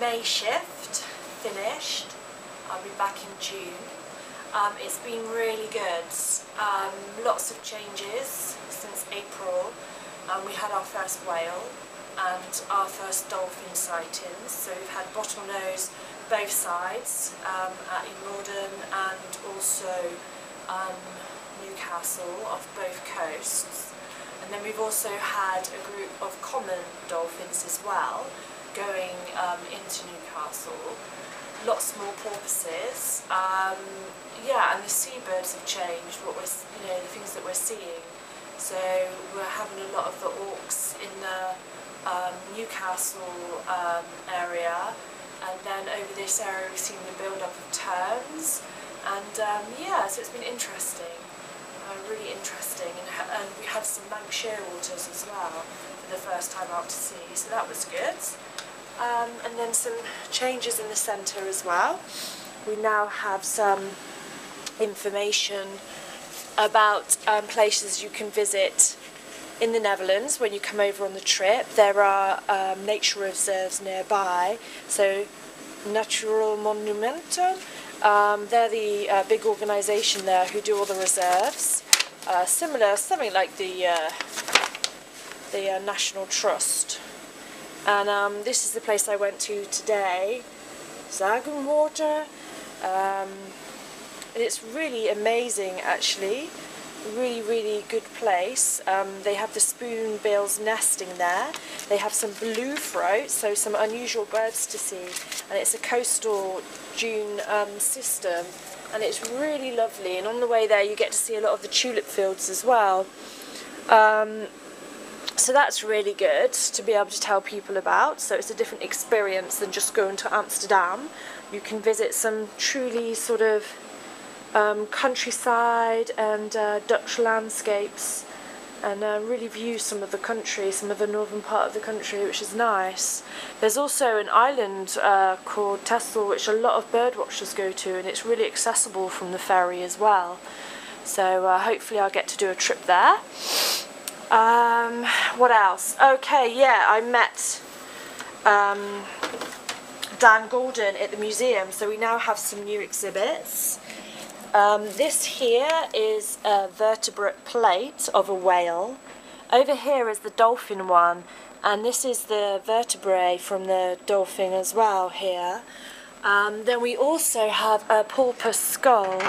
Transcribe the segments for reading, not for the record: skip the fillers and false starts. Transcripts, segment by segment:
May shift finished. I'll be back in June. It's been really good. Lots of changes since April. We had our first whale and our first dolphin sightings. So we've had bottlenose both sides at Norden and also Newcastle off both coasts. And then we've also had a group of common dolphins as well going into Newcastle. Lots more porpoises. Yeah, and the seabirds have changed. What we're, the things that we're seeing. So we're having a lot of the auks in the Newcastle area, and then over this area we've seen the build-up of terns. And yeah, so it's been interesting. Really interesting, and we had some Manx shearwaters as well for the first time out to sea, so that was good. And then some changes in the centre as well. We now have some information about places you can visit in the Netherlands when you come over on the trip. There are nature reserves nearby, so Natural Monumenten. They're the big organisation there who do all the reserves. Similar, something like the National Trust. And this is the place I went to today, Zagenwater. It's really amazing, actually. Really, really good place. They have the spoonbills nesting there. They have some blue throat, so some unusual birds to see. And it's a coastal dune system, and it's really lovely. And on the way there you get to see a lot of the tulip fields as well. So that's really good to be able to tell people about. So it's a different experience than just going to Amsterdam. You can visit some truly sort of countryside and Dutch landscapes, and really view some of the country, some of the northern part of the country, which is nice. There's also an island called Texel, which a lot of bird watchers go to, and it's really accessible from the ferry as well. So hopefully I'll get to do a trip there. What else? Okay, yeah, I met Dan Gordon at the museum, so we now have some new exhibits. This here is a vertebrate plate of a whale. Over here is the dolphin one, and this is the vertebrae from the dolphin as well here. Then we also have a porpoise skull,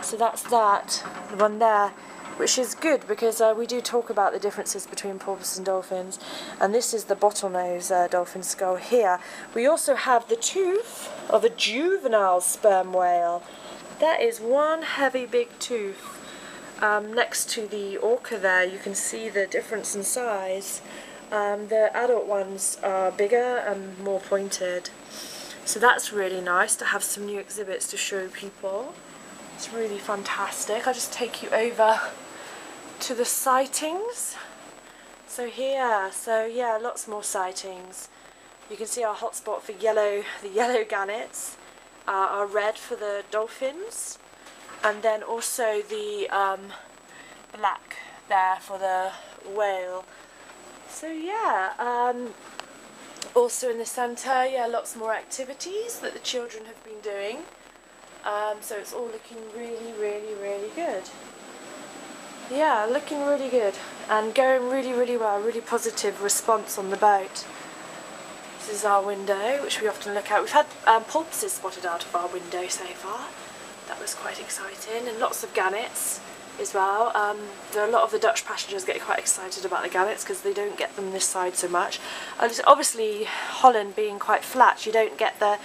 so that's that, the one there, which is good because we do talk about the differences between porpoise and dolphins. And this is the bottlenose dolphin skull here. We also have the tooth of a juvenile sperm whale. That is one heavy big tooth. Next to the orca there, you can see the difference in size. The adult ones are bigger and more pointed. So that's really nice to have some new exhibits to show people. It's really fantastic. I'll just take you over to the sightings. So here, yeah, lots more sightings. You can see our hotspot for the yellow gannets. Are red for the dolphins, and then also the black there for the whale. So yeah, also in the centre, yeah, lots more activities that the children have been doing. So it's all looking really, really, really good. Yeah, looking really good and going really, really well. Really positive response on the boat. This is our window, which we often look at. We've had porpoises spotted out of our window so far. That was quite exciting, and lots of gannets as well. There are a lot of the Dutch passengers get quite excited about the gannets because they don't get them this side so much. Obviously, Holland being quite flat, you don't get the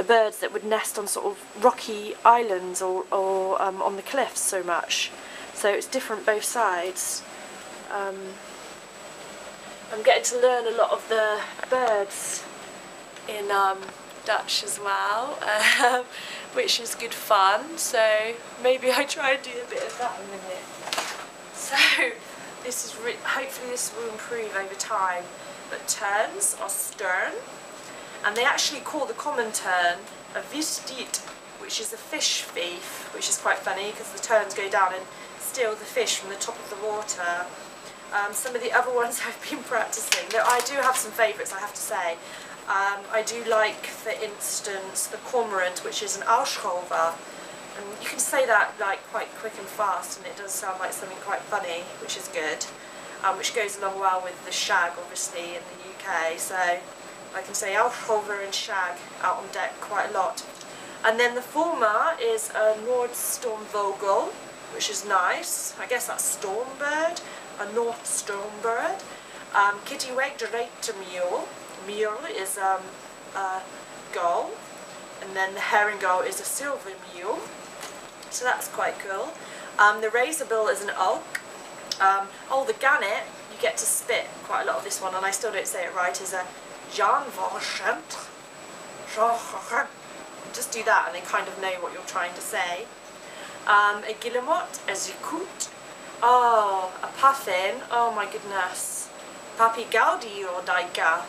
birds that would nest on sort of rocky islands or on the cliffs so much. So it's different both sides. I'm getting to learn a lot of the birds in Dutch as well, which is good fun, so maybe I try and do a bit of that in a minute. So this is hopefully this will improve over time. But terns are stern, and they actually call the common tern a visdiet, which is a fish thief, which is quite funny because the terns go down and steal the fish from the top of the water. Some of the other ones I've been practicing, though I do have some favourites, I have to say. I do like, for instance, the cormorant, which is an Ausscholver. And you can say that like quite quick and fast, and it does sound like something quite funny, which is good. Which goes along well with the shag, obviously, in the UK. So I can say Ausscholver and shag out on deck quite a lot. And then the former is a Nordstormvogel, which is nice. I guess that's storm bird, a North storm bird. Kittiwake director mule. Mule is a gull, and then the herring gull is a silver mule. So that's quite cool. The razorbill is an elk. Oh, the gannet, you get to spit quite a lot of this one, and I still don't say it right, is a Janvarschent. Just do that and they kind of know what you're trying to say. A guillemot, a zikut. Oh, a puffin. Oh my goodness. Papi gaudi or daika.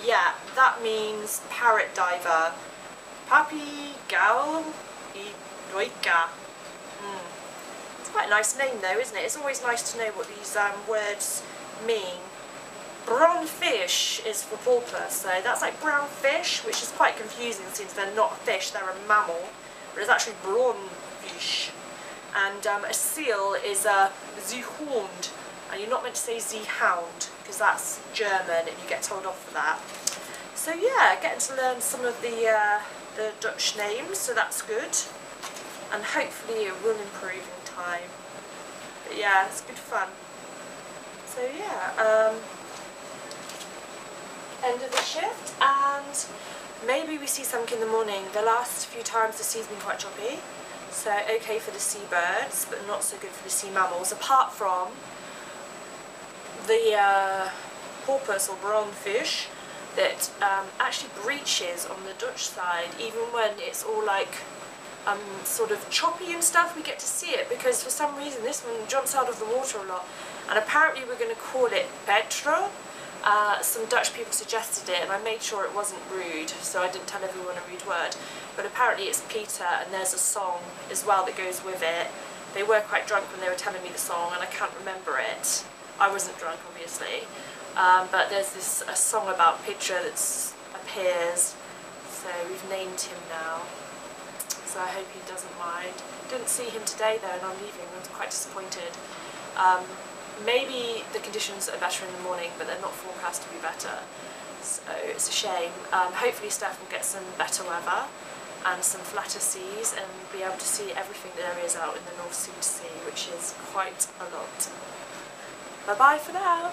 Yeah, that means parrot diver. Papi gal I doika. It's quite a nice name though, isn't it? It's always nice to know what these words mean. Brown fish is for porpoise, so that's like brown fish, which is quite confusing since they're not a fish, they're a mammal, but it's actually brown fish. And a seal is a Seehund, and you're not meant to say Seehound, because that's German and you get told off for that. So yeah, getting to learn some of the Dutch names, so that's good, and hopefully it will improve in time. But yeah, it's good fun. So yeah, end of the shift, and maybe we see something in the morning. The last few times the sea's been quite choppy, so okay for the seabirds, but not so good for the sea mammals, apart from the porpoise or brown fish that actually breaches on the Dutch side, even when it's all like sort of choppy and stuff. We get to see it because for some reason this one jumps out of the water a lot, and apparently we're going to call it Petra. Some Dutch people suggested it and I made sure it wasn't rude, so I didn't tell everyone a rude word, but apparently it's Peter, and there's a song as well that goes with it. They were quite drunk when they were telling me the song and I can't remember it. I wasn't drunk obviously, but there's a song about Peter that appears, so we've named him now, so I hope he doesn't mind. Didn't see him today though and I'm leaving, I was quite disappointed. Maybe the conditions are better in the morning, but they're not forecast to be better, so it's a shame. Hopefully Steph will get some better weather and some flatter seas and be able to see everything there is out in the North Sea, which is quite a lot. Bye bye for now.